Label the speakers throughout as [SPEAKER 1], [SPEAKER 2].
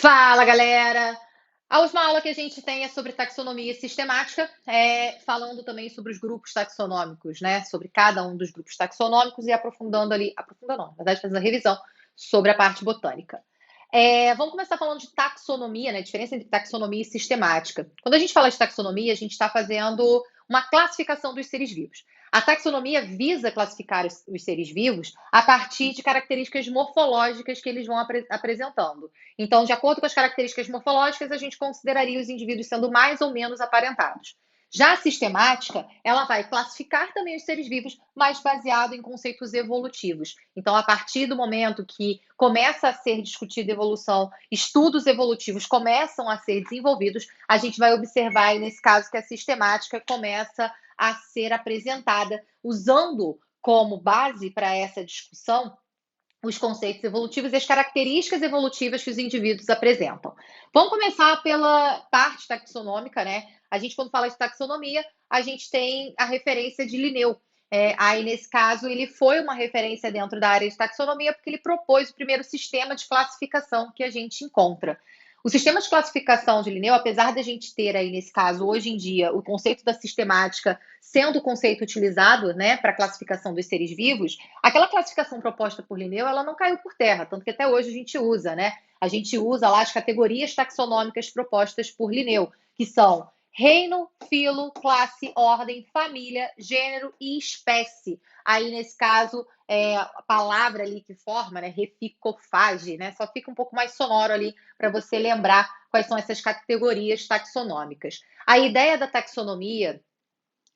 [SPEAKER 1] Fala, galera! A última aula que a gente tem é sobre taxonomia sistemática, falando também sobre os grupos taxonômicos, né? Sobre cada um dos grupos taxonômicos e aprofundando ali, aprofundando não, na verdade, fazendo a revisão sobre a parte botânica. Vamos começar falando de taxonomia, né? A diferença entre taxonomia e sistemática. Quando a gente fala de taxonomia, a gente está fazendo uma classificação dos seres vivos. A taxonomia visa classificar os seres vivos a partir de características morfológicas que eles vão apresentando. Então, de acordo com as características morfológicas, a gente consideraria os indivíduos sendo mais ou menos aparentados. Já a sistemática, ela vai classificar também os seres vivos, mas baseado em conceitos evolutivos. Então, a partir do momento que começa a ser discutida evolução, estudos evolutivos começam a ser desenvolvidos, a gente vai observar, aí, nesse caso, que a sistemática começa a ser apresentada, usando como base para essa discussão os conceitos evolutivos e as características evolutivas que os indivíduos apresentam. Vamos começar pela parte taxonômica, né? A gente, quando fala de taxonomia, a gente tem a referência de Linneu. Aí, nesse caso, ele foi uma referência dentro da área de taxonomia porque ele propôs o primeiro sistema de classificação que a gente encontra. O sistema de classificação de Linneu, apesar da gente ter aí, nesse caso, hoje em dia, o conceito da sistemática sendo o conceito utilizado, né, para a classificação dos seres vivos, aquela classificação proposta por Linneu, ela não caiu por terra, tanto que até hoje a gente usa, né? A gente usa lá as categorias taxonômicas propostas por Linneu, que são reino, filo, classe, ordem, família, gênero e espécie. Aí, nesse caso, a palavra ali que forma, né, reficofage, né, só fica um pouco mais sonoro ali para você lembrar quais são essas categorias taxonômicas. A ideia da taxonomia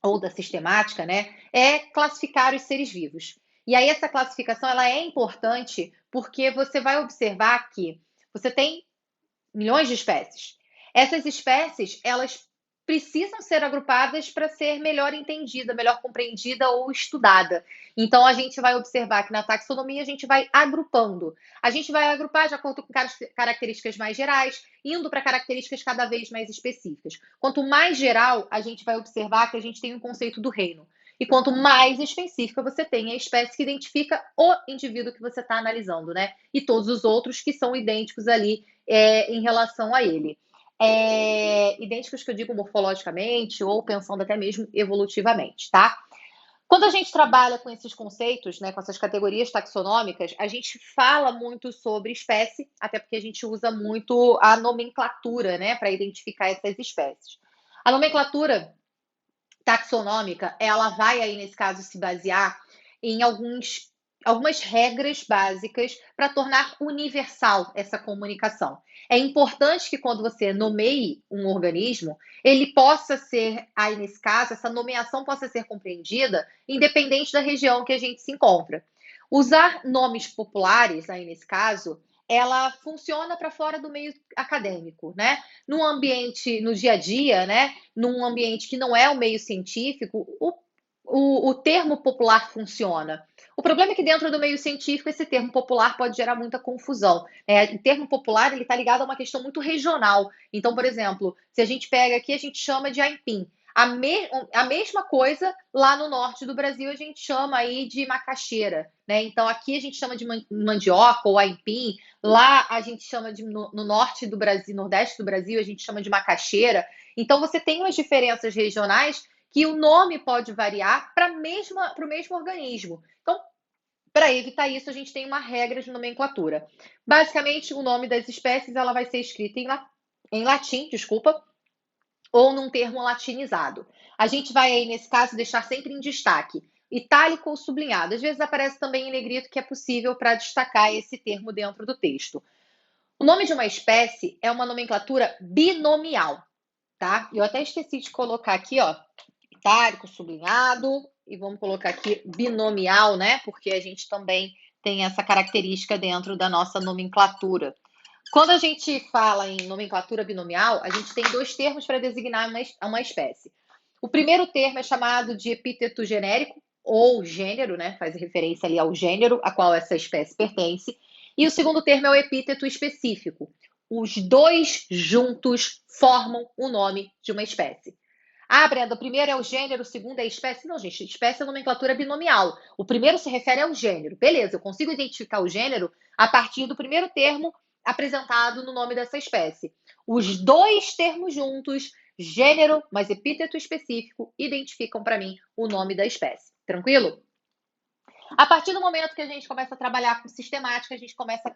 [SPEAKER 1] ou da sistemática, né, é classificar os seres vivos. E aí essa classificação ela é importante porque você vai observar que você tem milhões de espécies. Essas espécies, elas precisam ser agrupadas para ser melhor entendida, melhor compreendida ou estudada. Então, a gente vai observar que na taxonomia a gente vai agrupando. A gente vai agrupar de acordo com características mais gerais, indo para características cada vez mais específicas. Quanto mais geral, a gente vai observar que a gente tem um conceito do reino. E quanto mais específica você tem a espécie que identifica o indivíduo que você está analisando, né? E todos os outros que são idênticos ali em relação a ele. Idênticos que eu digo morfologicamente ou pensando até mesmo evolutivamente, tá? Quando a gente trabalha com esses conceitos, né, com essas categorias taxonômicas, a gente fala muito sobre espécie, até porque a gente usa muito a nomenclatura, né, para identificar essas espécies. A nomenclatura taxonômica, ela vai aí, nesse caso, se basear em algumas regras básicas para tornar universal essa comunicação. É importante que quando você nomeie um organismo, ele possa ser, aí nesse caso, essa nomeação possa ser compreendida independente da região que a gente se encontra. Usar nomes populares, aí nesse caso, ela funciona para fora do meio acadêmico, né? No ambiente, no dia a dia, né? Num ambiente que não é o meio científico, o termo popular funciona. O problema é que dentro do meio científico esse termo popular pode gerar muita confusão. O termo popular ele está ligado a uma questão muito regional. Então, por exemplo, se a gente pega aqui, a gente chama de aipim. A mesma coisa lá no norte do Brasil a gente chama aí de macaxeira, né? Então aqui a gente chama de mandioca ou aipim, lá a gente chama de no norte do Brasil, nordeste do Brasil a gente chama de macaxeira. Então você tem umas diferenças regionais que o nome pode variar para o mesmo organismo. Então, para evitar isso, a gente tem uma regra de nomenclatura. Basicamente, o nome das espécies ela vai ser escrita em latim, desculpa, ou num termo latinizado. A gente vai aí, nesse caso, deixar sempre em destaque, itálico ou sublinhado. Às vezes aparece também em negrito, que é possível para destacar esse termo dentro do texto. O nome de uma espécie é uma nomenclatura binomial, tá? Eu até esqueci de colocar aqui, ó, itálico, sublinhado, e vamos colocar aqui binomial, né? Porque a gente também tem essa característica dentro da nossa nomenclatura. Quando a gente fala em nomenclatura binomial, a gente tem dois termos para designar uma espécie. O primeiro termo é chamado de epíteto genérico, ou gênero, né? Faz referência ali ao gênero a qual essa espécie pertence. E o segundo termo é o epíteto específico. Os dois juntos formam o nome de uma espécie. Ah, Brenda, o primeiro é o gênero, o segundo é a espécie. Não, gente, espécie é nomenclatura binomial. O primeiro se refere ao gênero. Beleza, eu consigo identificar o gênero a partir do primeiro termo apresentado no nome dessa espécie. Os dois termos juntos, gênero mais epíteto específico, identificam para mim o nome da espécie. Tranquilo? A partir do momento que a gente começa a trabalhar com sistemática, a gente começa a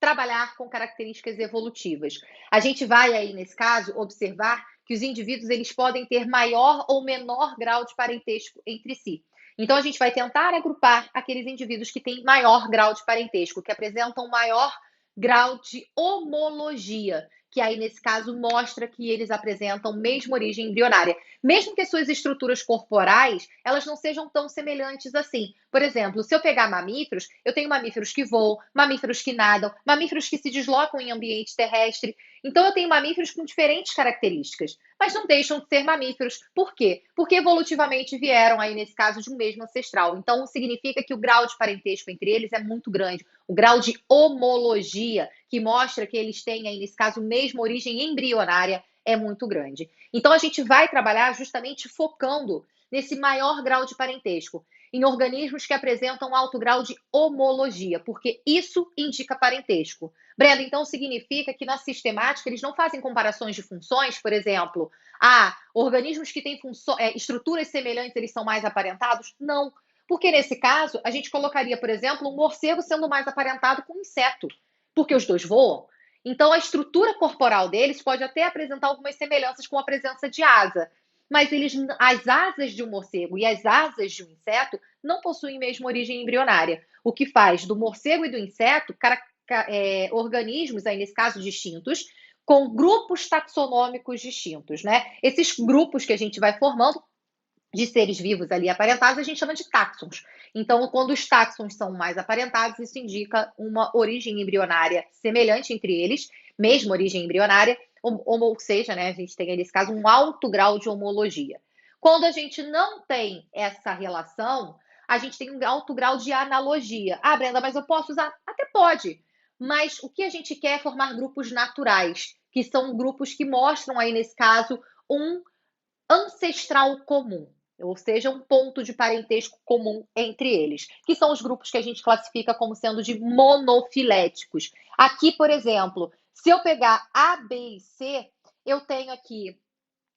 [SPEAKER 1] trabalhar com características evolutivas. A gente vai aí, nesse caso, observar que os indivíduos eles podem ter maior ou menor grau de parentesco entre si. Então, a gente vai tentar agrupar aqueles indivíduos que têm maior grau de parentesco, que apresentam maior grau de homologia, que aí, nesse caso, mostra que eles apresentam mesma origem embrionária. Mesmo que as suas estruturas corporais, elas não sejam tão semelhantes assim. Por exemplo, se eu pegar mamíferos, eu tenho mamíferos que voam, mamíferos que nadam, mamíferos que se deslocam em ambiente terrestre. Então, eu tenho mamíferos com diferentes características, mas não deixam de ser mamíferos. Por quê? Porque evolutivamente vieram aí, nesse caso, de um mesmo ancestral. Então, significa que o grau de parentesco entre eles é muito grande. O grau de homologia, que mostra que eles têm aí, nesse caso, mesma origem embrionária, é muito grande. Então, a gente vai trabalhar justamente focando nesse maior grau de parentesco, em organismos que apresentam alto grau de homologia, porque isso indica parentesco. Brenda, então significa que na sistemática eles não fazem comparações de funções, por exemplo, organismos que têm estruturas semelhantes, eles são mais aparentados? Não, porque nesse caso a gente colocaria, por exemplo, um morcego sendo mais aparentado com um inseto, porque os dois voam. Então a estrutura corporal deles pode até apresentar algumas semelhanças com a presença de asa, mas as asas de um morcego e as asas de um inseto não possuem mesma origem embrionária, o que faz do morcego e do inseto organismos, aí nesse caso distintos, com grupos taxonômicos distintos, né? Esses grupos que a gente vai formando de seres vivos ali aparentados, a gente chama de táxons. Então, quando os táxons são mais aparentados, isso indica uma origem embrionária semelhante entre eles, mesma origem embrionária, ou seja, né, a gente tem nesse caso um alto grau de homologia. Quando a gente não tem essa relação, a gente tem um alto grau de analogia. Ah, Brenda, mas eu posso usar? Até pode. Mas o que a gente quer é formar grupos naturais, que são grupos que mostram aí, nesse caso, um ancestral comum, ou seja, um ponto de parentesco comum entre eles, que são os grupos que a gente classifica como sendo de monofiléticos. Aqui, por exemplo, se eu pegar A, B e C, eu tenho aqui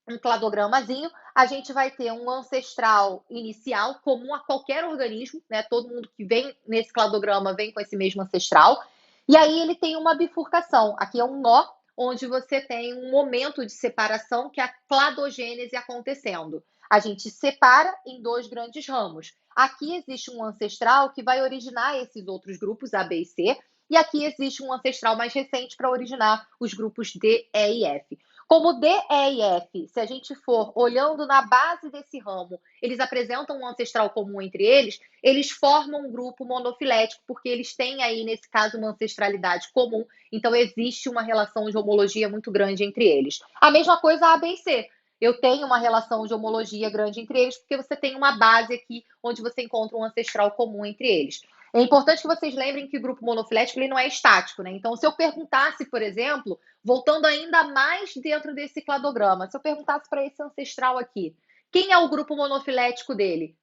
[SPEAKER 1] um cladogramazinho, a gente vai ter um ancestral inicial comum a qualquer organismo, né? Todo mundo que vem nesse cladograma vem com esse mesmo ancestral. E aí ele tem uma bifurcação. Aqui é um nó, onde você tem um momento de separação, que é a cladogênese acontecendo. A gente separa em dois grandes ramos. Aqui existe um ancestral que vai originar esses outros grupos, A, B e C, e aqui existe um ancestral mais recente para originar os grupos D, E e F. Como D, E e F, se a gente for olhando na base desse ramo, eles apresentam um ancestral comum entre eles, eles formam um grupo monofilético, porque eles têm aí, nesse caso, uma ancestralidade comum, então existe uma relação de homologia muito grande entre eles. A mesma coisa A, B e C. Eu tenho uma relação de homologia grande entre eles, porque você tem uma base aqui onde você encontra um ancestral comum entre eles. É importante que vocês lembrem que o grupo monofilético ele não é estático, né? Então, se eu perguntasse, por exemplo, voltando ainda mais dentro desse cladograma, se eu perguntasse para esse ancestral aqui, quem é o grupo monofilético dele?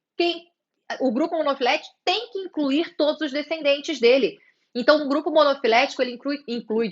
[SPEAKER 1] O grupo monofilético tem que incluir todos os descendentes dele. Então, o grupo monofilético ele inclui,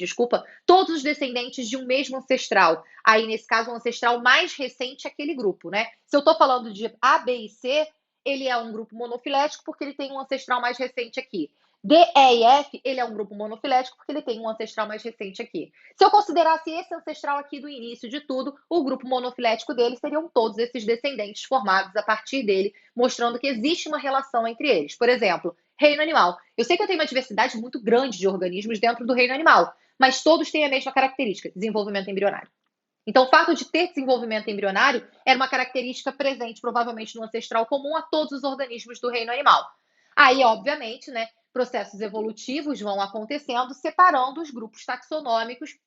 [SPEAKER 1] todos os descendentes de um mesmo ancestral. Aí, nesse caso, o ancestral mais recente é aquele grupo, né? Se eu estou falando de A, B e C, ele é um grupo monofilético porque ele tem um ancestral mais recente aqui. D, E e F, ele é um grupo monofilético porque ele tem um ancestral mais recente aqui. Se eu considerasse esse ancestral aqui do início de tudo, o grupo monofilético dele seriam todos esses descendentes formados a partir dele, mostrando que existe uma relação entre eles. Por exemplo, reino animal. Eu sei que eu tenho uma diversidade muito grande de organismos dentro do reino animal, mas todos têm a mesma característica, desenvolvimento embrionário. Então, o fato de ter desenvolvimento embrionário era uma característica presente, provavelmente, no ancestral comum a todos os organismos do reino animal. Aí, obviamente, né, processos evolutivos vão acontecendo, separando os grupos taxonômicos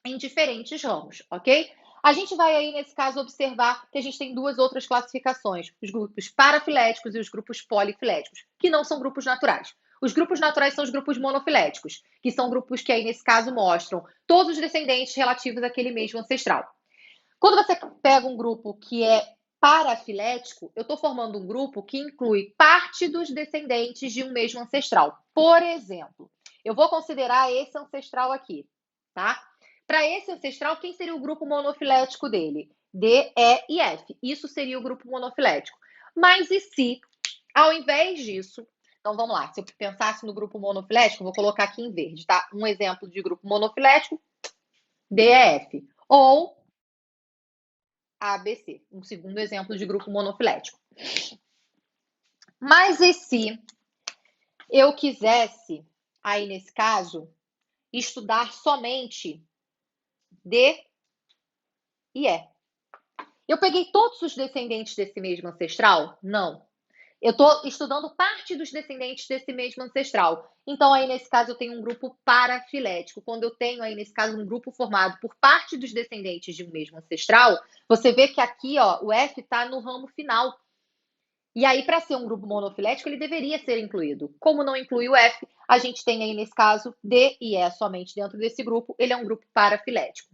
[SPEAKER 1] em diferentes ramos, ok? A gente vai aí, nesse caso, observar que a gente tem duas outras classificações, os grupos parafiléticos e os grupos polifiléticos, que não são grupos naturais. Os grupos naturais são os grupos monofiléticos, que são grupos que aí, nesse caso, mostram todos os descendentes relativos àquele mesmo ancestral. Quando você pega um grupo que é parafilético, eu estou formando um grupo que inclui parte dos descendentes de um mesmo ancestral. Por exemplo, eu vou considerar esse ancestral aqui, tá? Para esse ancestral, quem seria o grupo monofilético dele? D, E e F. Isso seria o grupo monofilético. Mas e se, ao invés disso, então vamos lá, se eu pensasse no grupo monofilético, vou colocar aqui em verde, tá? Um exemplo de grupo monofilético, D, E, F. Ou ABC, um segundo exemplo de grupo monofilético. Mas e se eu quisesse, aí nesse caso, estudar somente D e E? Eu peguei todos os descendentes desse mesmo ancestral? Não. Eu estou estudando parte dos descendentes desse mesmo ancestral. Então, aí, nesse caso, eu tenho um grupo parafilético. Quando eu tenho, aí, nesse caso, um grupo formado por parte dos descendentes de um mesmo ancestral, você vê que aqui, ó, o F está no ramo final. E aí, para ser um grupo monofilético, ele deveria ser incluído. Como não inclui o F, a gente tem aí, nesse caso, D e E somente dentro desse grupo. Ele é um grupo parafilético.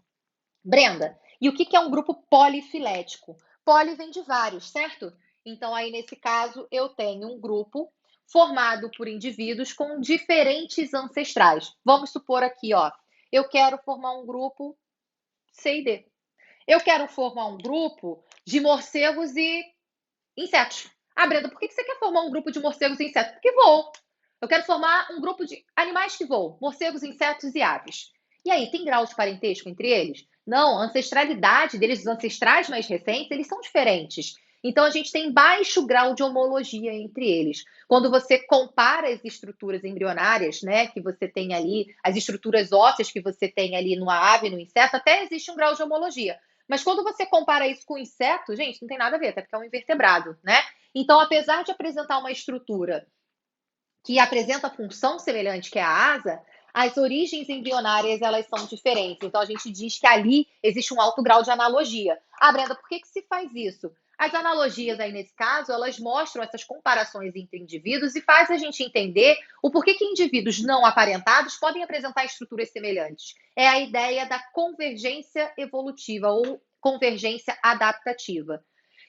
[SPEAKER 1] Brenda, e o que é um grupo polifilético? Poli vem de vários, certo? Então, aí, nesse caso, eu tenho um grupo formado por indivíduos com diferentes ancestrais. Vamos supor aqui, ó, eu quero formar um grupo C e D. Eu quero formar um grupo de morcegos e insetos. Ah, Brenda, por que você quer formar um grupo de morcegos e insetos? Porque voam. Eu quero formar um grupo de animais que voam, morcegos, insetos e aves. E aí, tem grau de parentesco entre eles? Não, a ancestralidade deles, os ancestrais mais recentes, eles são diferentes. Então, a gente tem baixo grau de homologia entre eles. Quando você compara as estruturas embrionárias, né, que você tem ali, as estruturas ósseas que você tem ali numa ave, no inseto, até existe um grau de homologia. Mas quando você compara isso com inseto, gente, não tem nada a ver, até porque é um invertebrado, né? Então, apesar de apresentar uma estrutura que apresenta função semelhante que é a asa, as origens embrionárias elas são diferentes. Então, a gente diz que ali existe um alto grau de analogia. Ah, Brenda, por que se faz isso? As analogias aí, nesse caso, elas mostram essas comparações entre indivíduos e faz a gente entender o porquê que indivíduos não aparentados podem apresentar estruturas semelhantes. É a ideia da convergência evolutiva ou convergência adaptativa.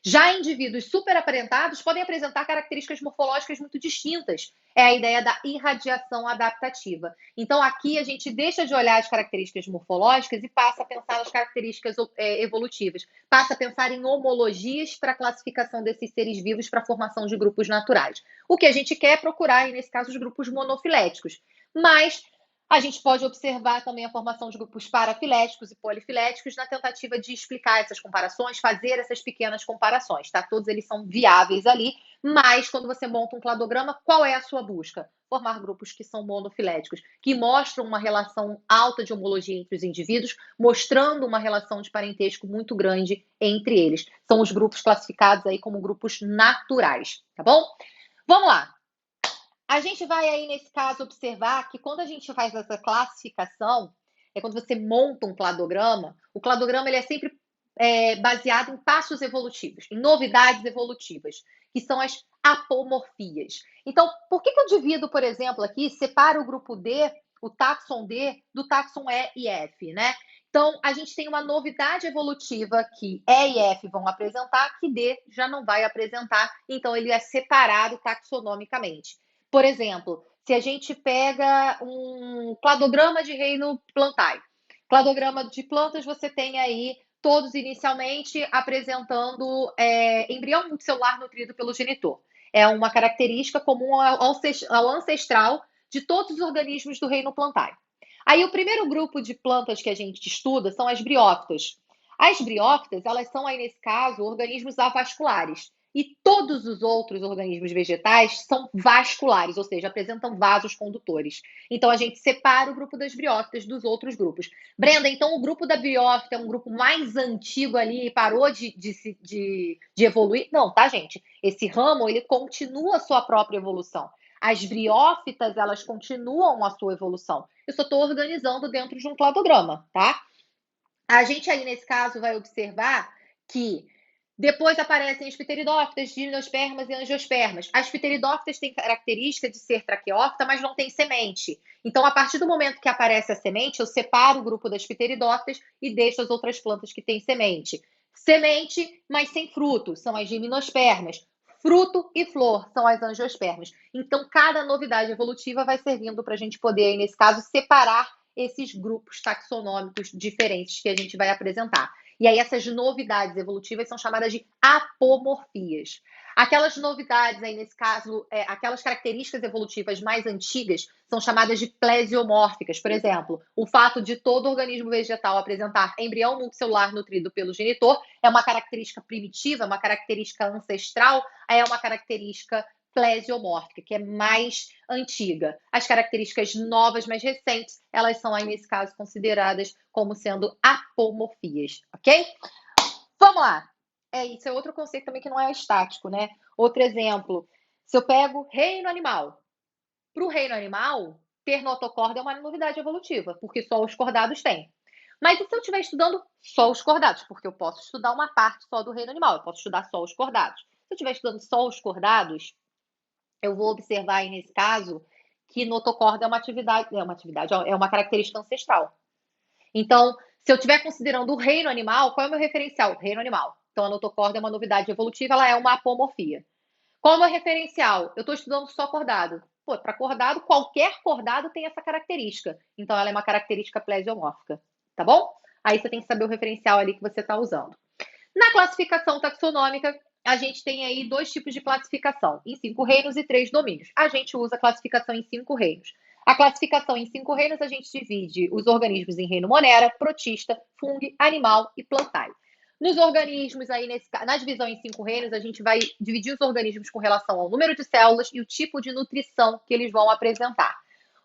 [SPEAKER 1] Já indivíduos superaparentados podem apresentar características morfológicas muito distintas. É a ideia da irradiação adaptativa. Então, aqui a gente deixa de olhar as características morfológicas e passa a pensar nas características evolutivas. Passa a pensar em homologias para a classificação desses seres vivos para a formação de grupos naturais. O que a gente quer é procurar, nesse caso, os grupos monofiléticos. Mas a gente pode observar também a formação de grupos parafiléticos e polifiléticos na tentativa de explicar essas comparações, fazer essas pequenas comparações, tá? Todos eles são viáveis ali, mas quando você monta um cladograma, qual é a sua busca? Formar grupos que são monofiléticos, que mostram uma relação alta de homologia entre os indivíduos, mostrando uma relação de parentesco muito grande entre eles. São os grupos classificados aí como grupos naturais, tá bom? Vamos lá. A gente vai aí, nesse caso, observar que quando a gente faz essa classificação, é quando você monta um cladograma, o cladograma ele é sempre baseado em passos evolutivos, em novidades evolutivas, que são as apomorfias. Então, por que eu divido, por exemplo, aqui, separo o grupo D, o táxon D, do táxon E e F, né? Então, a gente tem uma novidade evolutiva que E e F vão apresentar, que D já não vai apresentar, então ele é separado taxonomicamente. Por exemplo, se a gente pega um cladograma de reino plantae. Cladograma de plantas, você tem aí todos inicialmente apresentando embrião multicelular nutrido pelo genitor. É uma característica comum ao ancestral de todos os organismos do reino plantae. Aí o primeiro grupo de plantas que a gente estuda são as briófitas. As briófitas, elas são aí nesse caso organismos avasculares. E todos os outros organismos vegetais são vasculares, ou seja, apresentam vasos condutores. Então, a gente separa o grupo das briófitas dos outros grupos. Brenda, então o grupo da briófita é um grupo mais antigo ali e parou de evoluir? Não, tá, gente? Esse ramo, ele continua a sua própria evolução. As briófitas, elas continuam a sua evolução. Eu só estou organizando dentro de um cladograma, tá? A gente aí, nesse caso, vai observar que depois aparecem as pteridófitas, gimnospermas e angiospermas. As pteridófitas têm característica de ser traqueófita, mas não tem semente. Então, a partir do momento que aparece a semente, eu separo o grupo das pteridófitas e deixo as outras plantas que têm semente. Semente, mas sem fruto, são as gimnospermas. Fruto e flor são as angiospermas. Então, cada novidade evolutiva vai servindo para a gente poder, aí, nesse caso, separar esses grupos taxonômicos diferentes que a gente vai apresentar. E aí, essas novidades evolutivas são chamadas de apomorfias. Aquelas novidades, aí, nesse caso, aquelas características evolutivas mais antigas são chamadas de plesiomórficas. Por exemplo, o fato de todo organismo vegetal apresentar embrião multicelular nutrido pelo genitor é uma característica primitiva, uma característica ancestral, é uma característica plesiomórfica, que é mais antiga. As características novas, mais recentes, elas são aí, nesse caso, consideradas como sendo apomorfias, ok? Vamos lá. Isso é outro conceito também que não é estático, né? Outro exemplo, se eu pego reino animal. Para o reino animal, ter notocorda é uma novidade evolutiva, porque só os cordados têm. Mas e se eu estiver estudando só os cordados? Porque eu posso estudar uma parte só do reino animal, eu posso estudar só os cordados. Se eu estiver estudando só os cordados, eu vou observar aí nesse caso que notocorda é uma característica ancestral. Então, se eu estiver considerando o reino animal, qual é o meu referencial? O reino animal. Então, a notocorda é uma novidade evolutiva, ela é uma apomorfia. Qual é o meu referencial? Eu estou estudando só cordado. Pô, para cordado, qualquer cordado tem essa característica. Então, ela é uma característica plesiomórfica, tá bom? Aí você tem que saber o referencial ali que você está usando. Na classificação taxonômica, a gente tem aí 2 tipos de classificação, em 5 reinos e 3 domínios. A gente usa a classificação em 5 reinos. A classificação em 5 reinos, a gente divide os organismos em reino monera, protista, fungo, animal e plantário. Nos organismos, aí na divisão em 5 reinos, a gente vai dividir os organismos com relação ao número de células e o tipo de nutrição que eles vão apresentar.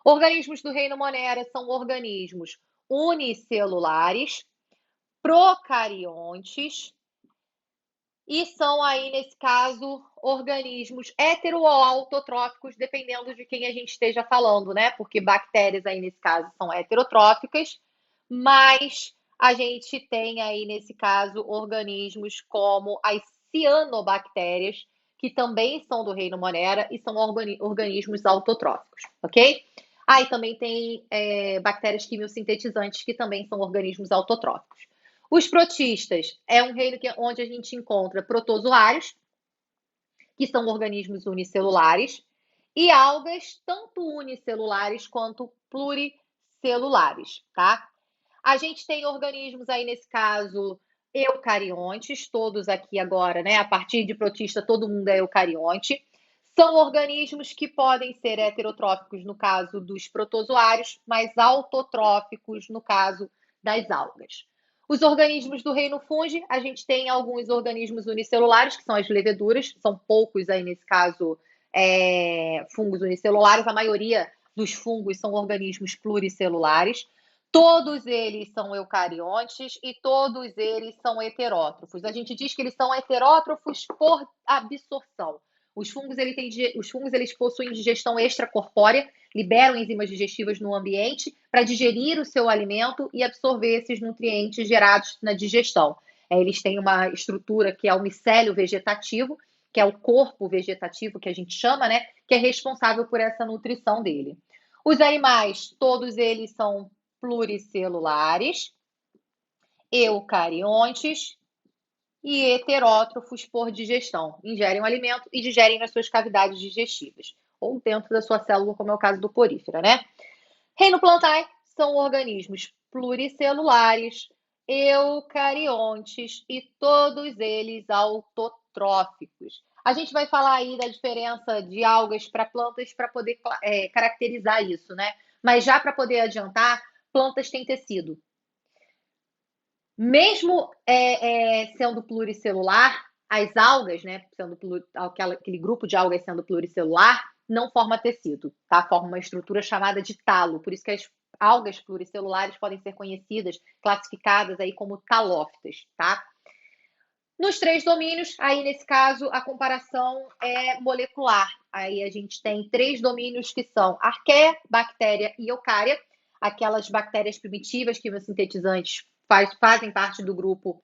[SPEAKER 1] Organismos do reino monera são organismos unicelulares, procariontes, e são aí, nesse caso, organismos hetero ou autotróficos, dependendo de quem a gente esteja falando, né? Porque bactérias aí, nesse caso, são heterotróficas, mas a gente tem aí, nesse caso, organismos como as cianobactérias, que também são do reino monera e são organismos autotróficos, ok? Aí também tem bactérias quimiosintetizantes, que também são organismos autotróficos. Os protistas é um reino onde a gente encontra protozoários, que são organismos unicelulares, e algas, tanto unicelulares quanto pluricelulares, tá? A gente tem organismos aí, nesse caso, eucariontes, todos aqui agora, né? A partir de protista, todo mundo é eucarionte. São organismos que podem ser heterotróficos no caso dos protozoários, mas autotróficos no caso das algas. Os organismos do reino fungi, a gente tem alguns organismos unicelulares, que são as leveduras, são poucos aí nesse caso, fungos unicelulares, a maioria dos fungos são organismos pluricelulares. Todos eles são eucariontes e todos eles são heterótrofos. A gente diz que eles são heterótrofos por absorção. Os fungos eles possuem digestão extracorpórea, liberam enzimas digestivas no ambiente para digerir o seu alimento e absorver esses nutrientes gerados na digestão. Eles têm uma estrutura que é o micélio vegetativo, que é o corpo vegetativo que a gente chama, né? Que é responsável por essa nutrição dele. Os animais, todos eles são pluricelulares, eucariontes e heterótrofos por digestão. Ingerem o alimento e digerem nas suas cavidades digestivas, ou dentro da sua célula, como é o caso do porífera, né? Reino plantar são organismos pluricelulares, eucariontes e todos eles autotróficos. A gente vai falar aí da diferença de algas para plantas para poder caracterizar isso, né? Mas já para poder adiantar, plantas têm tecido. Mesmo sendo pluricelular, as algas, né, aquele grupo de algas sendo pluricelular, não forma tecido, tá? Forma uma estrutura chamada de talo. Por isso que as algas pluricelulares podem ser conhecidas, classificadas aí como talófitas, tá? Nos 3 domínios, aí nesse caso, a comparação é molecular. Aí a gente tem 3 domínios que são arqueia, bactéria e eucária, aquelas bactérias primitivas quimiosintetizantes fazem parte do grupo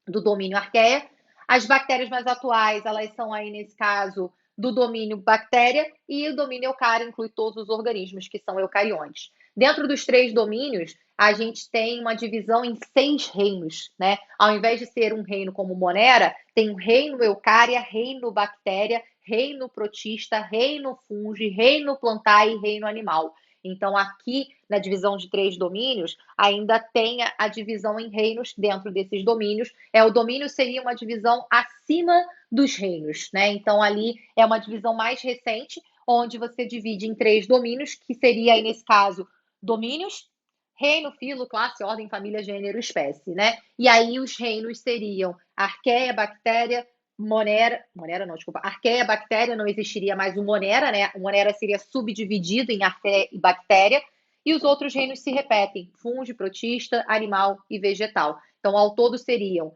[SPEAKER 1] do domínio arqueia. As bactérias mais atuais, elas são aí, nesse caso, do domínio bactéria, e o domínio eucária inclui todos os organismos que são eucariontes. Dentro dos 3 domínios, a gente tem uma divisão em 6 reinos, né? Ao invés de ser um reino como Monera, tem um reino Eucária, reino Bactéria, reino Protista, reino Fungi, reino Plantae e reino Animal. Então, aqui na divisão de 3 domínios, ainda tem a divisão em reinos dentro desses domínios. O domínio seria uma divisão acima dos reinos, né? Então, ali é uma divisão mais recente, onde você divide em 3 domínios, que seria aí, nesse caso, domínios, reino, filo, classe, ordem, família, gênero, espécie, né? E aí os reinos seriam Arqueia, Bactéria, Monera não, desculpa, Arqueia, Bactéria, não existiria mais o Monera, né? O Monera seria subdividido em Arqueia e Bactéria, e os outros reinos se repetem, fungo, protista, animal e vegetal. Então, ao todo seriam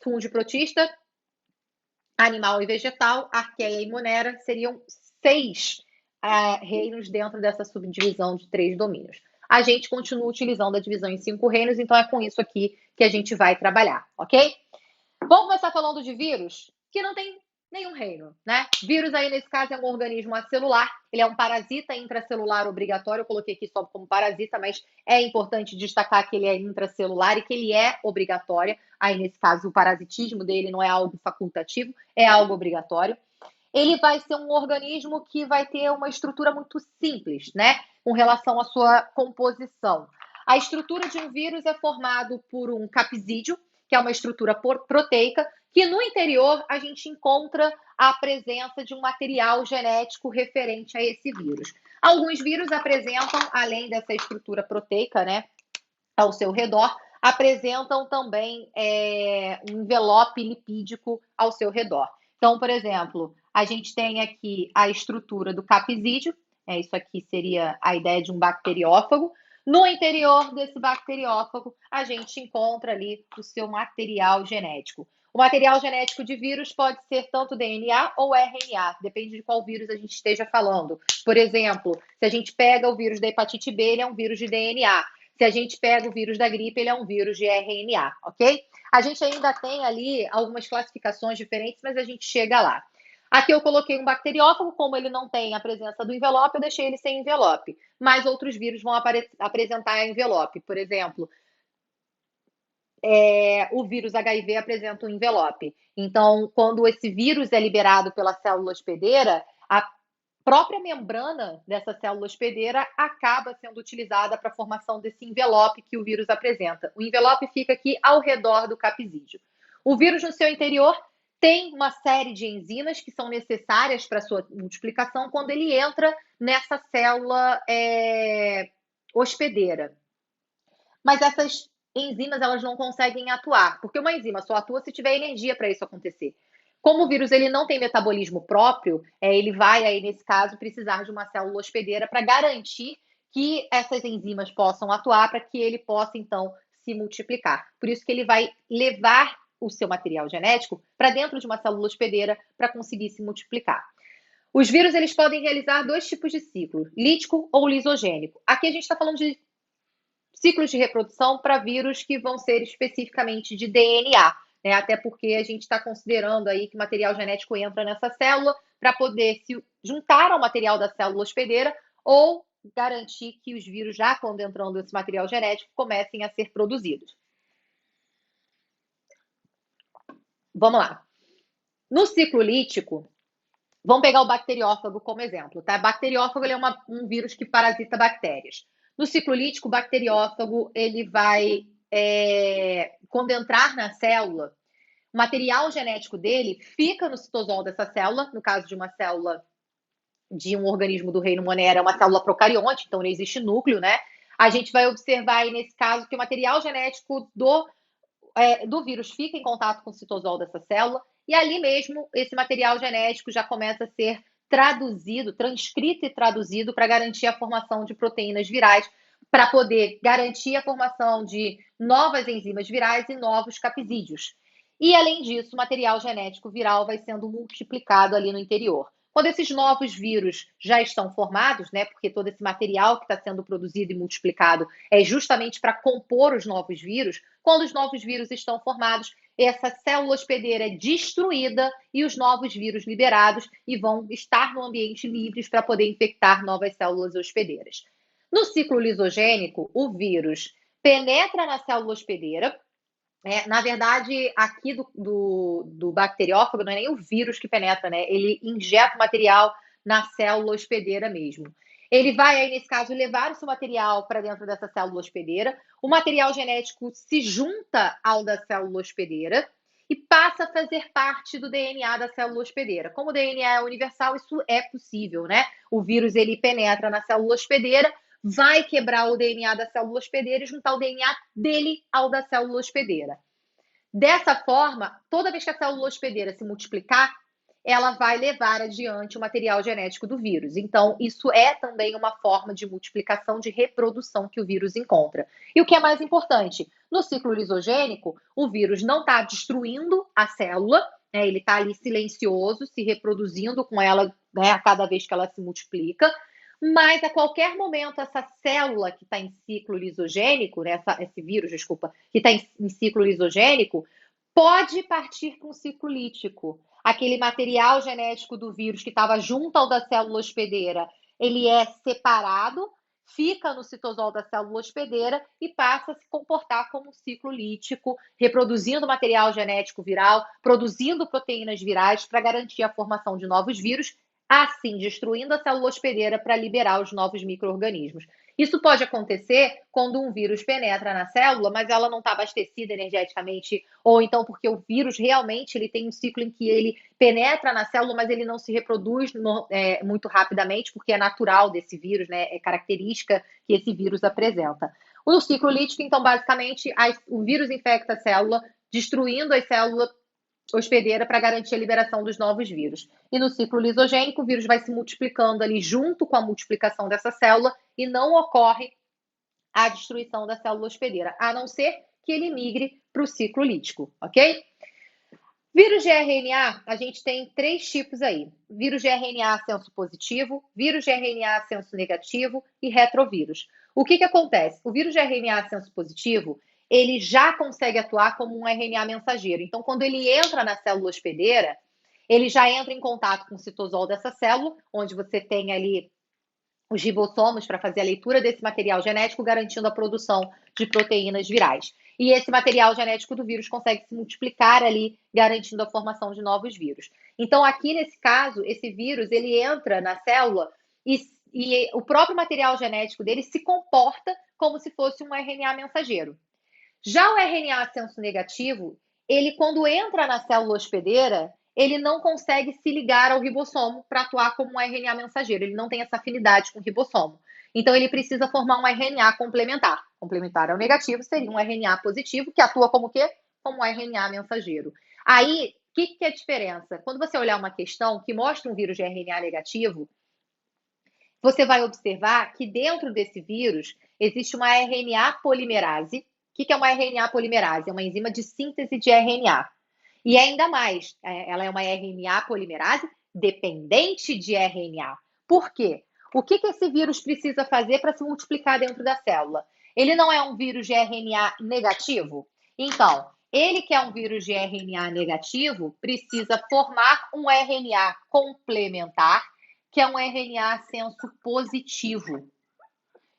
[SPEAKER 1] fungo, protista, animal e vegetal, Arqueia e Monera, seriam 6 reinos dentro dessa subdivisão de 3 domínios. A gente continua utilizando a divisão em 5 reinos, então é com isso aqui que a gente vai trabalhar, ok? Vamos começar falando de vírus, que não tem nenhum reino, né? Vírus aí, nesse caso, é um organismo acelular, ele é um parasita intracelular obrigatório, eu coloquei aqui só como parasita, mas é importante destacar que ele é intracelular e que ele é obrigatório. Aí, nesse caso, o parasitismo dele não é algo facultativo, é algo obrigatório. Ele vai ser um organismo que vai ter uma estrutura muito simples, né? Com relação à sua composição. A estrutura de um vírus é formado por um capsídeo, que é uma estrutura proteica, que no interior a gente encontra a presença de um material genético referente a esse vírus. Alguns vírus apresentam, além dessa estrutura proteica, né, ao seu redor, apresentam também um envelope lipídico ao seu redor. Então, por exemplo, a gente tem aqui a estrutura do capsídeo, isso aqui seria a ideia de um bacteriófago. No interior desse bacteriófago, a gente encontra ali o seu material genético. O material genético de vírus pode ser tanto DNA ou RNA, depende de qual vírus a gente esteja falando. Por exemplo, se a gente pega o vírus da hepatite B, ele é um vírus de DNA. Se a gente pega o vírus da gripe, ele é um vírus de RNA, ok? A gente ainda tem ali algumas classificações diferentes, mas a gente chega lá. Aqui eu coloquei um bacteriófago, como ele não tem a presença do envelope, eu deixei ele sem envelope. Mas outros vírus vão apresentar envelope. Por exemplo, o vírus HIV apresenta um envelope. Então, quando esse vírus é liberado pela célula hospedeira, a própria membrana dessa célula hospedeira acaba sendo utilizada para a formação desse envelope que o vírus apresenta. O envelope fica aqui ao redor do capsídeo. O vírus no seu interior tem uma série de enzimas que são necessárias para a sua multiplicação quando ele entra nessa célula hospedeira. Mas essas enzimas elas não conseguem atuar, porque uma enzima só atua se tiver energia para isso acontecer. Como o vírus ele não tem metabolismo próprio, ele vai aí, nesse caso, precisar de uma célula hospedeira para garantir que essas enzimas possam atuar para que ele possa, então, se multiplicar. Por isso que ele vai levar o seu material genético para dentro de uma célula hospedeira para conseguir se multiplicar. Os vírus eles podem realizar 2 tipos de ciclo, lítico ou lisogênico. Aqui a gente está falando de ciclos de reprodução para vírus que vão ser especificamente de DNA, né? Até porque a gente está considerando aí que o material genético entra nessa célula para poder se juntar ao material da célula hospedeira ou garantir que os vírus, já quando entrando esse material genético, comecem a ser produzidos. Vamos lá. No ciclo lítico, vamos pegar o bacteriófago como exemplo, tá? Bacteriófago ele é um vírus que parasita bactérias. No ciclo lítico, o bacteriófago ele vai, quando entrar na célula, o material genético dele fica no citosol dessa célula, no caso de uma célula de um organismo do reino Monera, é uma célula procarionte, então não existe núcleo, né? A gente vai observar aí nesse caso que o material genético do vírus fica em contato com o citosol dessa célula, e ali mesmo esse material genético já começa a ser traduzido, transcrito e traduzido para garantir a formação de proteínas virais, para poder garantir a formação de novas enzimas virais e novos capsídeos. E, além disso, o material genético viral vai sendo multiplicado ali no interior. Quando esses novos vírus já estão formados, né, porque todo esse material que está sendo produzido e multiplicado é justamente para compor os novos vírus, quando os novos vírus estão formados, essa célula hospedeira é destruída e os novos vírus liberados e vão estar no ambiente livres para poder infectar novas células hospedeiras. No ciclo lisogênico, o vírus penetra na célula hospedeira. Na verdade, aqui do bacteriófago não é nem o vírus que penetra, né? Ele injeta o material na célula hospedeira mesmo. Ele vai aí, nesse caso, levar esse material para dentro dessa célula hospedeira. O material genético se junta ao da célula hospedeira e passa a fazer parte do DNA da célula hospedeira. Como o DNA é universal, isso é possível, né? O vírus ele penetra na célula hospedeira, vai quebrar o DNA da célula hospedeira e juntar o DNA dele ao da célula hospedeira. Dessa forma, toda vez que a célula hospedeira se multiplicar, ela vai levar adiante o material genético do vírus. Então, isso é também uma forma de multiplicação, de reprodução que o vírus encontra. E o que é mais importante, no ciclo lisogênico, o vírus não está destruindo a célula, né, ele está ali silencioso, se reproduzindo com ela, né, a cada vez que ela se multiplica, mas a qualquer momento essa célula que está em ciclo lisogênico, né, esse vírus, desculpa, que está em ciclo lisogênico, pode partir para um ciclo lítico. Aquele material genético do vírus que estava junto ao da célula hospedeira, ele é separado, fica no citosol da célula hospedeira e passa a se comportar como um ciclo lítico, reproduzindo material genético viral, produzindo proteínas virais para garantir a formação de novos vírus, assim destruindo a célula hospedeira para liberar os novos micro-organismos. Isso pode acontecer quando um vírus penetra na célula, mas ela não está abastecida energeticamente, ou então porque o vírus realmente ele tem um ciclo em que ele penetra na célula, mas ele não se reproduz muito rapidamente, porque é natural desse vírus, né? É característica que esse vírus apresenta. O ciclo lítico, então, basicamente, o vírus infecta a célula, destruindo a célula hospedeira para garantir a liberação dos novos vírus. E no ciclo lisogênico, o vírus vai se multiplicando ali junto com a multiplicação dessa célula e não ocorre a destruição da célula hospedeira, a não ser que ele migre para o ciclo lítico, ok? Vírus de RNA, a gente tem 3 tipos aí. Vírus de RNA senso positivo, vírus de RNA senso negativo e retrovírus. O que acontece? O vírus de RNA senso positivo, ele já consegue atuar como um RNA mensageiro. Então, quando ele entra na célula hospedeira, ele já entra em contato com o citosol dessa célula, onde você tem ali os ribossomos para fazer a leitura desse material genético, garantindo a produção de proteínas virais. E esse material genético do vírus consegue se multiplicar ali, garantindo a formação de novos vírus. Então, aqui nesse caso, esse vírus ele entra na célula e o próprio material genético dele se comporta como se fosse um RNA mensageiro. Já o RNA senso negativo, ele quando entra na célula hospedeira, ele não consegue se ligar ao ribossomo para atuar como um RNA mensageiro, ele não tem essa afinidade com o ribossomo. Então, ele precisa formar um RNA complementar. Complementar ao negativo seria um RNA positivo, que atua como o quê? Como um RNA mensageiro. Aí, o que é a diferença? Quando você olhar uma questão que mostra um vírus de RNA negativo, você vai observar que dentro desse vírus existe uma RNA polimerase. O que é uma RNA polimerase? É uma enzima de síntese de RNA. E ainda mais, ela é uma RNA polimerase dependente de RNA. Por quê? O que esse vírus precisa fazer para se multiplicar dentro da célula? Ele não é um vírus de RNA negativo? Então, ele que é um vírus de RNA negativo precisa formar um RNA complementar, que é um RNA senso positivo.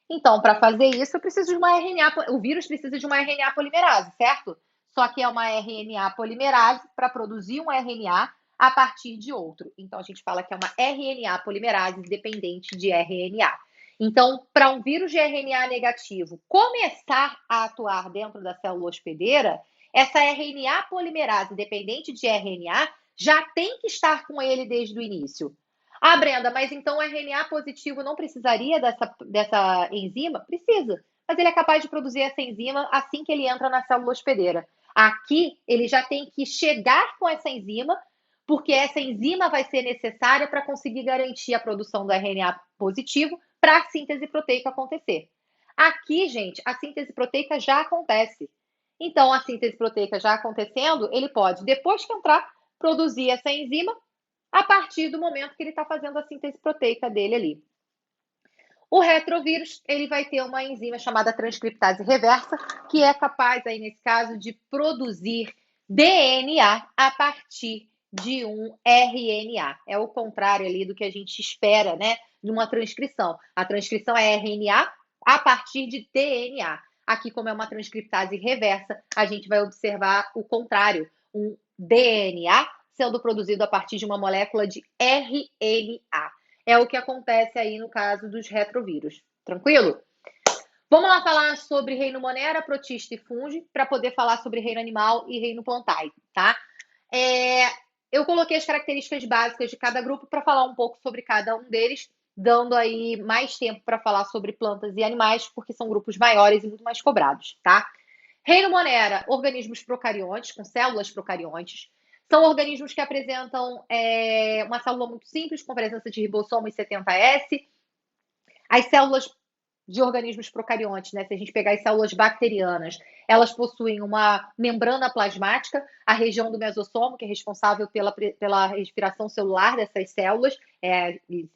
[SPEAKER 1] Então, para fazer isso, eu preciso de uma RNA, o vírus precisa de uma RNA polimerase, certo? Só que é uma RNA polimerase para produzir um RNA a partir de outro. Então, a gente fala que é uma RNA polimerase dependente de RNA. Então, para um vírus de RNA negativo começar a atuar dentro da célula hospedeira, essa RNA polimerase dependente de RNA já tem que estar com ele desde o início. Ah, Brenda, mas então o RNA positivo não precisaria dessa enzima? Precisa, mas ele é capaz de produzir essa enzima assim que ele entra na célula hospedeira. Aqui, ele já tem que chegar com essa enzima, porque essa enzima vai ser necessária para conseguir garantir a produção do RNA positivo para a síntese proteica acontecer. Aqui, gente, a síntese proteica já acontece. Então, a síntese proteica já acontecendo, ele pode, depois que entrar, produzir essa enzima a partir do momento que ele está fazendo a síntese proteica dele ali. O retrovírus, ele vai ter uma enzima chamada transcriptase reversa, que é capaz, aí nesse caso, de produzir DNA a partir de um RNA. É o contrário ali do que a gente espera, né, de uma transcrição. A transcrição é RNA a partir de DNA. Aqui, como é uma transcriptase reversa, a gente vai observar o contrário, um DNA sendo produzido a partir de uma molécula de RNA. É o que acontece aí no caso dos retrovírus. Tranquilo? Vamos lá falar sobre reino Monera, protista e fungi, para poder falar sobre reino animal e reino plantae, tá? Eu coloquei as características básicas de cada grupo para falar um pouco sobre cada um deles, dando aí mais tempo para falar sobre plantas e animais, porque são grupos maiores e muito mais cobrados, tá? Reino Monera, organismos procariontes, com células procariontes. São organismos que apresentam uma célula muito simples, com presença de ribossomo e 70S. As células de organismos procariontes, né? Se a gente pegar as células bacterianas, elas possuem uma membrana plasmática, a região do mesossomo, que é responsável pela respiração celular dessas células.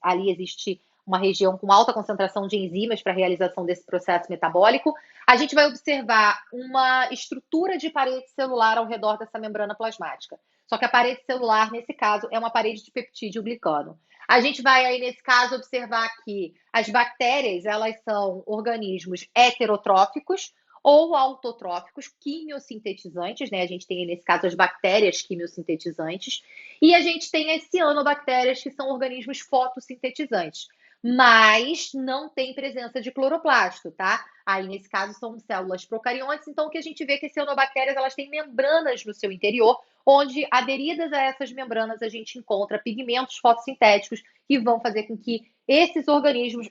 [SPEAKER 1] Ali existe uma região com alta concentração de enzimas para a realização desse processo metabólico. A gente vai observar uma estrutura de parede celular ao redor dessa membrana plasmática. Só que a parede celular, nesse caso, é uma parede de peptídeo glicano. A gente vai aí, nesse caso, observar que as bactérias, elas são organismos heterotróficos ou autotróficos, quimiosintetizantes, né? A gente tem, nesse caso, as bactérias quimiosintetizantes. E a gente tem as cianobactérias, que são organismos fotossintetizantes. Mas não tem presença de cloroplasto, tá? Aí, nesse caso, são células procariontes. Então, o que a gente vê é que as cianobactérias, elas têm membranas no seu interior, onde, aderidas a essas membranas, a gente encontra pigmentos fotossintéticos que vão fazer com que esses organismos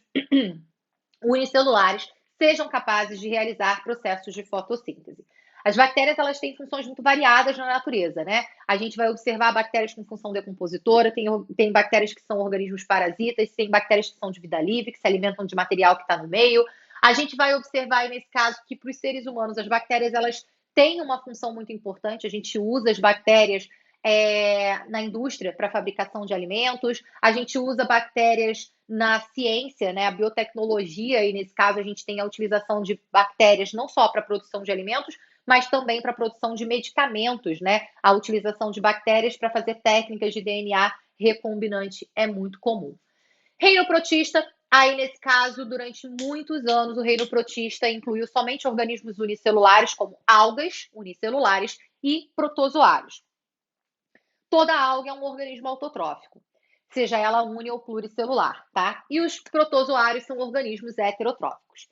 [SPEAKER 1] unicelulares sejam capazes de realizar processos de fotossíntese. As bactérias, elas têm funções muito variadas na natureza, né? A gente vai observar bactérias com função decompositora, tem bactérias que são organismos parasitas, tem bactérias que são de vida livre, que se alimentam de material que está no meio. A gente vai observar, nesse caso, que para os seres humanos, as bactérias, elas têm uma função muito importante. A gente usa as bactérias na indústria para fabricação de alimentos, a gente usa bactérias na ciência, né, a biotecnologia, e nesse caso a gente tem a utilização de bactérias não só para a produção de alimentos, mas também para a produção de medicamentos, né? A utilização de bactérias para fazer técnicas de DNA recombinante é muito comum. Reino protista, aí nesse caso, durante muitos anos, o reino protista incluiu somente organismos unicelulares, como algas unicelulares e protozoários. Toda alga é um organismo autotrófico, seja ela uni ou pluricelular, tá? E os protozoários são organismos heterotróficos.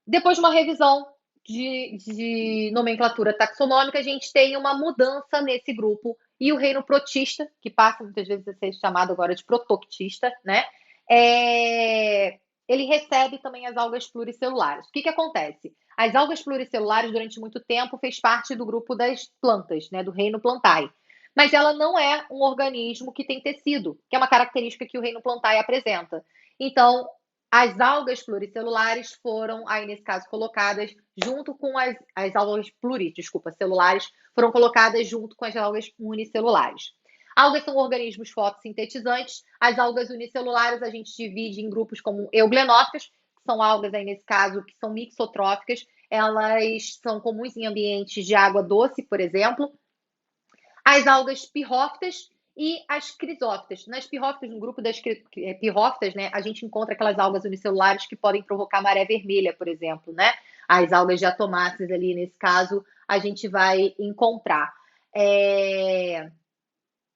[SPEAKER 1] Depois de uma revisão de nomenclatura taxonômica, a gente tem uma mudança nesse grupo, e o reino protista, que passa muitas vezes a ser chamado agora de protoctista, né? Ele recebe também as algas pluricelulares. O que acontece? As algas pluricelulares, durante muito tempo, fez parte do grupo das plantas, né? Do reino plantae. Mas ela não é um organismo que tem tecido, que é uma característica que o reino plantae apresenta. Então, as algas pluricelulares foram, aí nesse caso, colocadas junto com as algas celulares, foram colocadas junto com as algas unicelulares. Algas são organismos fotossintetizantes. As algas unicelulares a gente divide em grupos como euglenófitas, que são algas, aí nesse caso, que são mixotróficas. Elas são comuns em ambientes de água doce, por exemplo. As algas pirrófitas e as crisófitas. Nas pirrófitas, no grupo das pirrófitas, né, a gente encontra aquelas algas unicelulares que podem provocar maré vermelha, por exemplo, né? As algas diatomáceas ali, nesse caso, a gente vai encontrar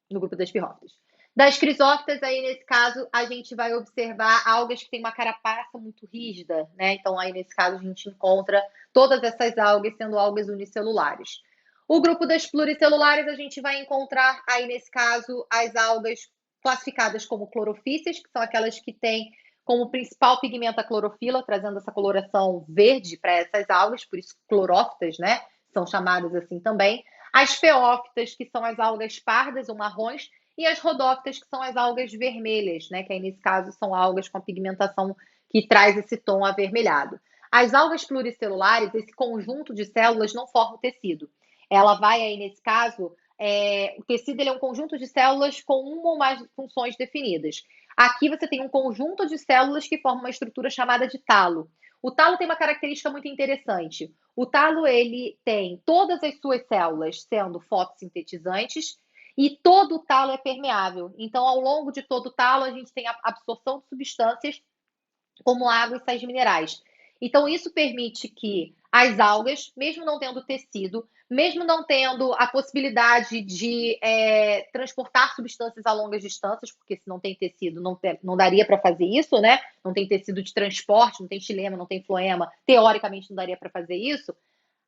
[SPEAKER 1] no grupo das pirrófitas. Das crisófitas, aí nesse caso, a gente vai observar algas que têm uma carapaça muito rígida, né? Então, aí nesse caso, a gente encontra todas essas algas sendo algas unicelulares. O grupo das pluricelulares, a gente vai encontrar aí, nesse caso, as algas classificadas como clorofíceas, que são aquelas que têm como principal pigmento a clorofila, trazendo essa coloração verde para essas algas, por isso clorófitas, né? São chamadas assim também. As feófitas, que são as algas pardas ou marrons, e as rodófitas, que são as algas vermelhas, né? Que aí, nesse caso, são algas com a pigmentação que traz esse tom avermelhado. As algas pluricelulares, esse conjunto de células, não forma o tecido. Ela vai aí, nesse caso, o tecido ele é um conjunto de células com uma ou mais funções definidas. Aqui você tem um conjunto de células que formam uma estrutura chamada de talo. O talo tem uma característica muito interessante. O talo ele tem todas as suas células sendo fotossintetizantes e todo o talo é permeável. Então, ao longo de todo o talo, a gente tem a absorção de substâncias como água e sais minerais. Então, isso permite que as algas, mesmo não tendo tecido, mesmo não tendo a possibilidade de transportar substâncias a longas distâncias, porque se não tem tecido, não daria para fazer isso, né? Não tem tecido de transporte, não tem xilema, não tem floema, teoricamente não daria para fazer isso.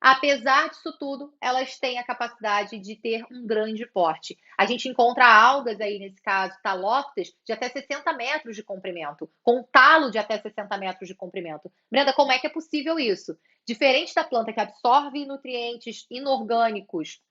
[SPEAKER 1] Apesar disso tudo, elas têm a capacidade de ter um grande porte. A gente encontra algas aí, nesse caso, talófitas, de até 60 metros de comprimento, com talo de até 60 metros de comprimento. Brenda, como é que é possível isso? Diferente da planta que absorve nutrientes inorgânicos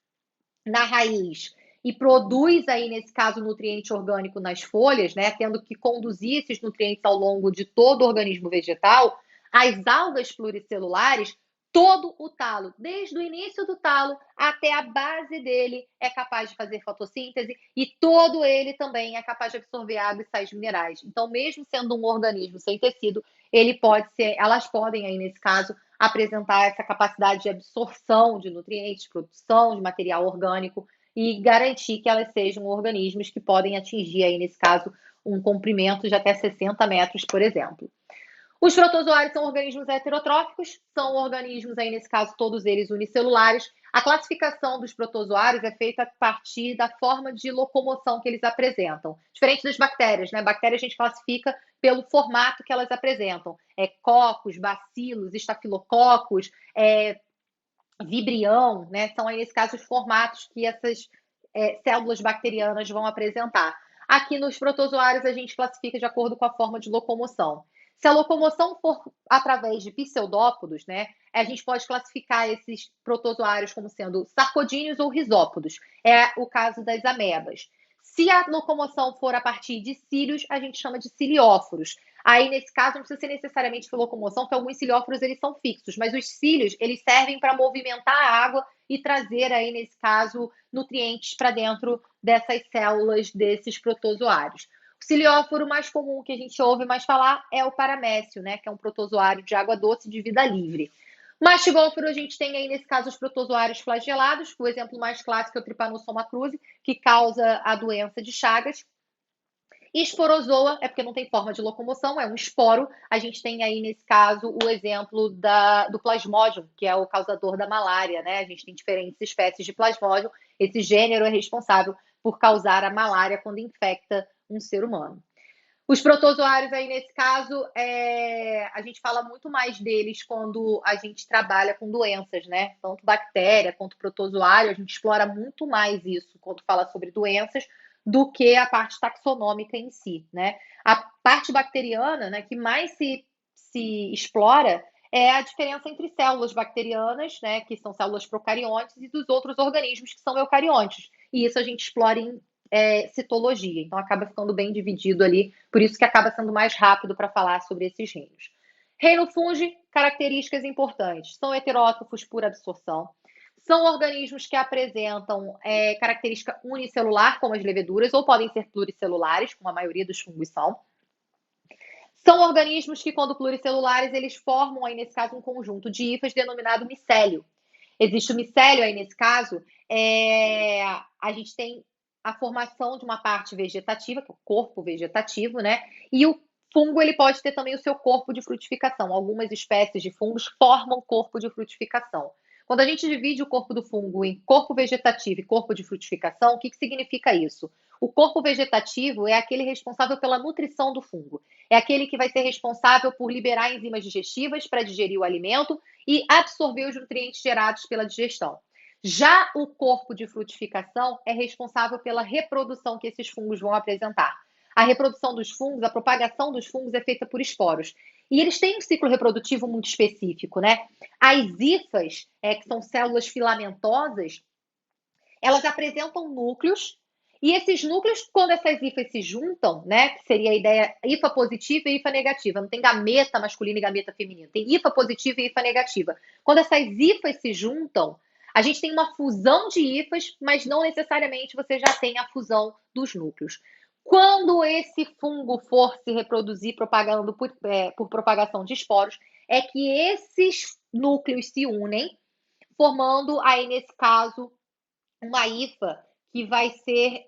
[SPEAKER 1] na raiz e produz aí, nesse caso, nutriente orgânico nas folhas, né, tendo que conduzir esses nutrientes ao longo de todo o organismo vegetal, as algas pluricelulares, todo o talo, desde o início do talo até a base dele, é capaz de fazer fotossíntese e todo ele também é capaz de absorver água e sais minerais. Então, mesmo sendo um organismo sem tecido, elas podem aí, nesse caso, apresentar essa capacidade de absorção de nutrientes, produção de material orgânico e garantir que elas sejam organismos que podem atingir aí, nesse caso, um comprimento de até 60 metros, por exemplo. Os protozoários são organismos heterotróficos, são organismos aí, nesse caso, todos eles unicelulares. A classificação dos protozoários é feita a partir da forma de locomoção que eles apresentam. Diferente das bactérias, né? Bactérias a gente classifica pelo formato que elas apresentam. Cocos, bacilos, estafilococos, vibrião, né? São aí, nesse caso, os formatos que essas células bacterianas vão apresentar. Aqui nos protozoários a gente classifica de acordo com a forma de locomoção. Se a locomoção for através de pseudópodos, né, a gente pode classificar esses protozoários como sendo sarcodíneos ou risópodos. É o caso das amebas. Se a locomoção for a partir de cílios, a gente chama de cilióforos. Aí, nesse caso, não precisa ser necessariamente por locomoção, porque alguns cilióforos eles são fixos, mas os cílios eles servem para movimentar a água e trazer aí, nesse caso, nutrientes para dentro dessas células desses protozoários. O cilióforo mais comum que a gente ouve mais falar é o paramécio, né, que é um protozoário de água doce de vida livre. Mastigóforo, a gente tem aí, nesse caso, os protozoários flagelados. O exemplo mais clássico é o Trypanosoma cruzi, que causa a doença de Chagas. E esporozoa é porque não tem forma de locomoção, é um esporo. A gente tem aí, nesse caso, o exemplo do Plasmodium, que é o causador da malária, né? A gente tem diferentes espécies de Plasmodium. Esse gênero é responsável por causar a malária quando infecta um ser humano. Os protozoários aí, nesse caso, a gente fala muito mais deles quando a gente trabalha com doenças, né? Tanto bactéria quanto protozoário, a gente explora muito mais isso quando fala sobre doenças do que a parte taxonômica em si, né? A parte bacteriana, né, que mais se explora é a diferença entre células bacterianas, né, que são células procariontes, e dos outros organismos que são eucariontes. E isso a gente explora em citologia, então acaba ficando bem dividido ali, por isso que acaba sendo mais rápido para falar sobre esses reinos. Reino fungi, características importantes, são heterótrofos por absorção, são organismos que apresentam característica unicelular, como as leveduras, ou podem ser pluricelulares, como a maioria dos fungos são. São organismos que, quando pluricelulares, eles formam, aí, nesse caso, um conjunto de hifas denominado micélio. Existe o micélio aí, nesse caso, a gente tem a formação de uma parte vegetativa, que é o corpo vegetativo, né? E o fungo ele pode ter também o seu corpo de frutificação. Algumas espécies de fungos formam corpo de frutificação. Quando a gente divide o corpo do fungo em corpo vegetativo e corpo de frutificação, o que significa isso? O corpo vegetativo é aquele responsável pela nutrição do fungo. É aquele que vai ser responsável por liberar enzimas digestivas para digerir o alimento e absorver os nutrientes gerados pela digestão. Já o corpo de frutificação é responsável pela reprodução que esses fungos vão apresentar. A reprodução dos fungos, a propagação dos fungos é feita por esporos. E eles têm um ciclo reprodutivo muito específico, né? As hifas, que são células filamentosas, elas apresentam núcleos, e esses núcleos, quando essas hifas se juntam, né, que seria a ideia hifa positiva e hifa negativa, não tem gameta masculino e gameta feminino, tem hifa positiva e hifa negativa. Quando essas hifas se juntam, a gente tem uma fusão de hifas, mas não necessariamente você já tem a fusão dos núcleos. Quando esse fungo for se reproduzir propagando por propagação de esporos, é que esses núcleos se unem, formando aí, nesse caso, uma hifa que vai ser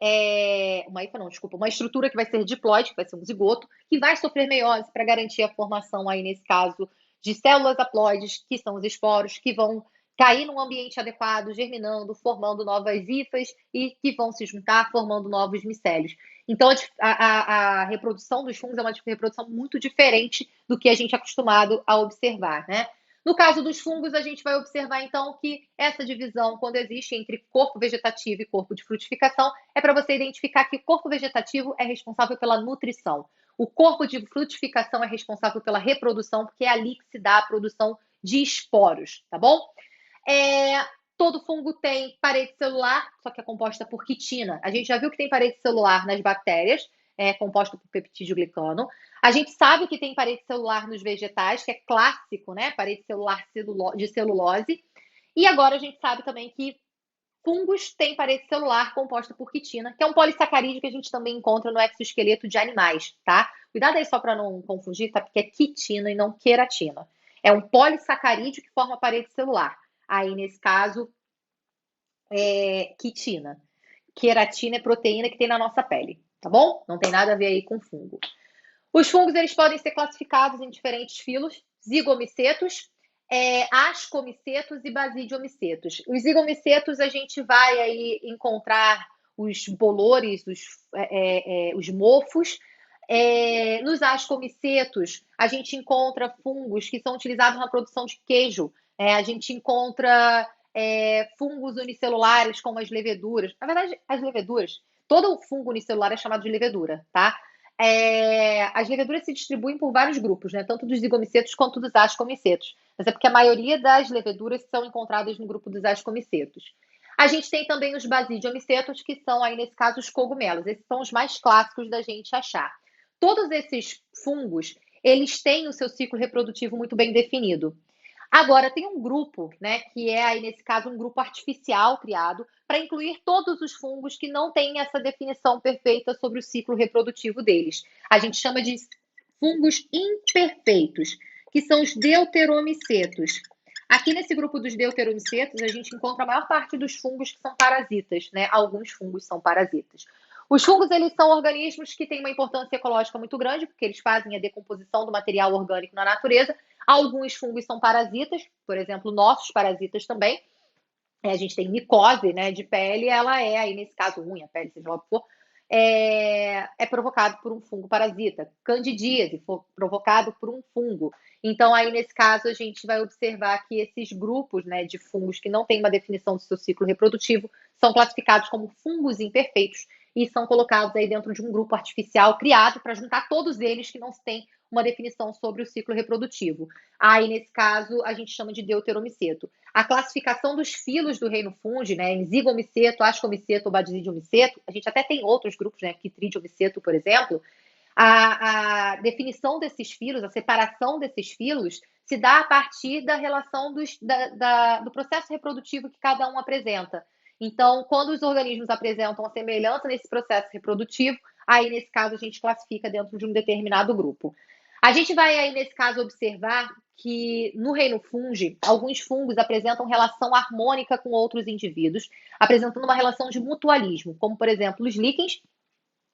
[SPEAKER 1] uma hifa não, desculpa, uma estrutura que vai ser diploide, que vai ser um zigoto, que vai sofrer meiose para garantir a formação aí nesse caso de células haploides, que são os esporos, que vão cair num ambiente adequado, germinando, formando novas hifas e que vão se juntar, formando novos micélios. Então, a reprodução dos fungos é uma reprodução muito diferente do que a gente é acostumado a observar, né? No caso dos fungos, a gente vai observar, então, que essa divisão, quando existe entre corpo vegetativo e corpo de frutificação, é para você identificar que o corpo vegetativo é responsável pela nutrição. O corpo de frutificação é responsável pela reprodução, porque é ali que se dá a produção de esporos, tá bom? Todo fungo tem parede celular, só que é composta por quitina. A gente já viu que tem parede celular nas bactérias, composta por peptídeo glicano. A gente sabe que tem parede celular nos vegetais, que é clássico, né? Parede celular de celulose. E agora a gente sabe também que fungos têm parede celular composta por quitina, que é um polissacarídeo que a gente também encontra no exoesqueleto de animais, tá? Cuidado aí só para não confundir, tá? Porque é quitina e não queratina. É um polissacarídeo que forma a parede celular. Aí, nesse caso, quitina. Queratina é proteína que tem na nossa pele, tá bom? Não tem nada a ver aí com fungo. Os fungos, eles podem ser classificados em diferentes filos: zigomicetos, ascomicetos e basidiomicetos. Os zigomicetos, a gente vai aí encontrar os bolores, os mofos. Nos ascomicetos, a gente encontra fungos que são utilizados na produção de queijo. A gente encontra fungos unicelulares, como as leveduras. Na verdade, as leveduras, todo fungo unicelular é chamado de levedura, tá? As leveduras se distribuem por vários grupos, né? Tanto dos zigomicetos quanto dos ascomicetos. Mas é porque a maioria das leveduras são encontradas no grupo dos ascomicetos. A gente tem também os basidiomicetos, que são aí, nesse caso, os cogumelos. Esses são os mais clássicos da gente achar. Todos esses fungos, eles têm o seu ciclo reprodutivo muito bem definido. Agora, tem um grupo, né, que é aí, nesse caso, um grupo artificial criado para incluir todos os fungos que não têm essa definição perfeita sobre o ciclo reprodutivo deles. A gente chama de fungos imperfeitos, que são os deuteromicetos. Aqui nesse grupo dos deuteromicetos, a gente encontra a maior parte dos fungos que são parasitas, né? Alguns fungos são parasitas. Os fungos, eles são organismos que têm uma importância ecológica muito grande, porque eles fazem a decomposição do material orgânico na natureza. Alguns fungos são parasitas, por exemplo, nossos parasitas também. A gente tem micose, né, de pele, ela aí nesse caso, unha, pele, seja lá o que for, é provocado por um fungo parasita. Candidíase foi provocado por um fungo. Então, aí nesse caso, a gente vai observar que esses grupos, né, de fungos que não têm uma definição do seu ciclo reprodutivo são classificados como fungos imperfeitos e são colocados aí dentro de um grupo artificial criado para juntar todos eles que não têm uma definição sobre o ciclo reprodutivo. Aí, nesse caso, a gente chama de deuteromiceto. A classificação dos filos do reino fungi, né, em zigomiceto, ascomiceto ou basidiomiceto, a gente até tem outros grupos, né, quitridiomiceto, por exemplo. A definição desses filos, a separação desses filos, se dá a partir da relação do processo reprodutivo que cada um apresenta. Então, quando os organismos apresentam a semelhança nesse processo reprodutivo, aí, nesse caso, a gente classifica dentro de um determinado grupo. A gente vai aí, nesse caso, observar que no reino fungi, alguns fungos apresentam relação harmônica com outros indivíduos, apresentando uma relação de mutualismo, como, por exemplo, os líquens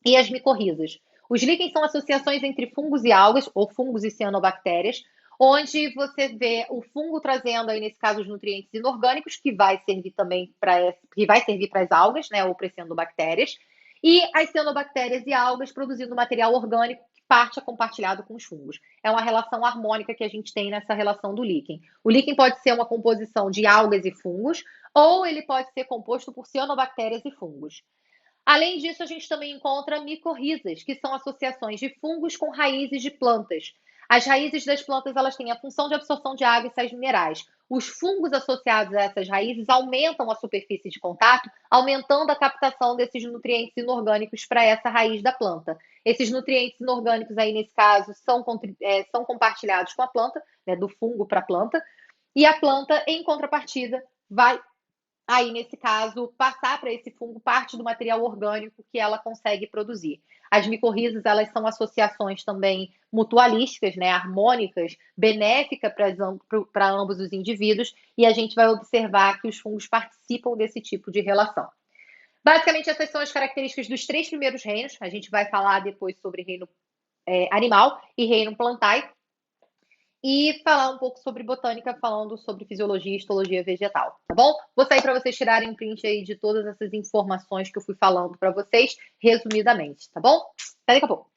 [SPEAKER 1] e as micorrizas. Os líquens são associações entre fungos e algas, ou fungos e cianobactérias, onde você vê o fungo trazendo aí, nesse caso, os nutrientes inorgânicos, que vai servir também para as algas, né, ou para as cianobactérias, e as cianobactérias e algas produzindo material orgânico que parte é compartilhado com os fungos. É uma relação harmônica que a gente tem nessa relação do líquen. O líquen pode ser uma composição de algas e fungos, ou ele pode ser composto por cianobactérias e fungos. Além disso, a gente também encontra micorrizas, que são associações de fungos com raízes de plantas. As raízes das plantas, elas têm a função de absorção de água e sais minerais. Os fungos associados a essas raízes aumentam a superfície de contato, aumentando a captação desses nutrientes inorgânicos para essa raiz da planta. Esses nutrientes inorgânicos aí, nesse caso, são compartilhados com a planta, né, do fungo para a planta, e a planta, em contrapartida, vai aí, nesse caso, passar para esse fungo parte do material orgânico que ela consegue produzir. As micorrizas, elas são associações também mutualísticas, né, harmônicas, benéficas para ambos os indivíduos, e a gente vai observar que os fungos participam desse tipo de relação. Basicamente, essas são as características dos 3 primeiros reinos. A gente vai falar depois sobre reino, animal e reino plantae, e falar um pouco sobre botânica, falando sobre fisiologia e histologia vegetal, tá bom? Vou sair para vocês tirarem um print aí de todas essas informações que eu fui falando para vocês, resumidamente, tá bom? Até daqui a pouco.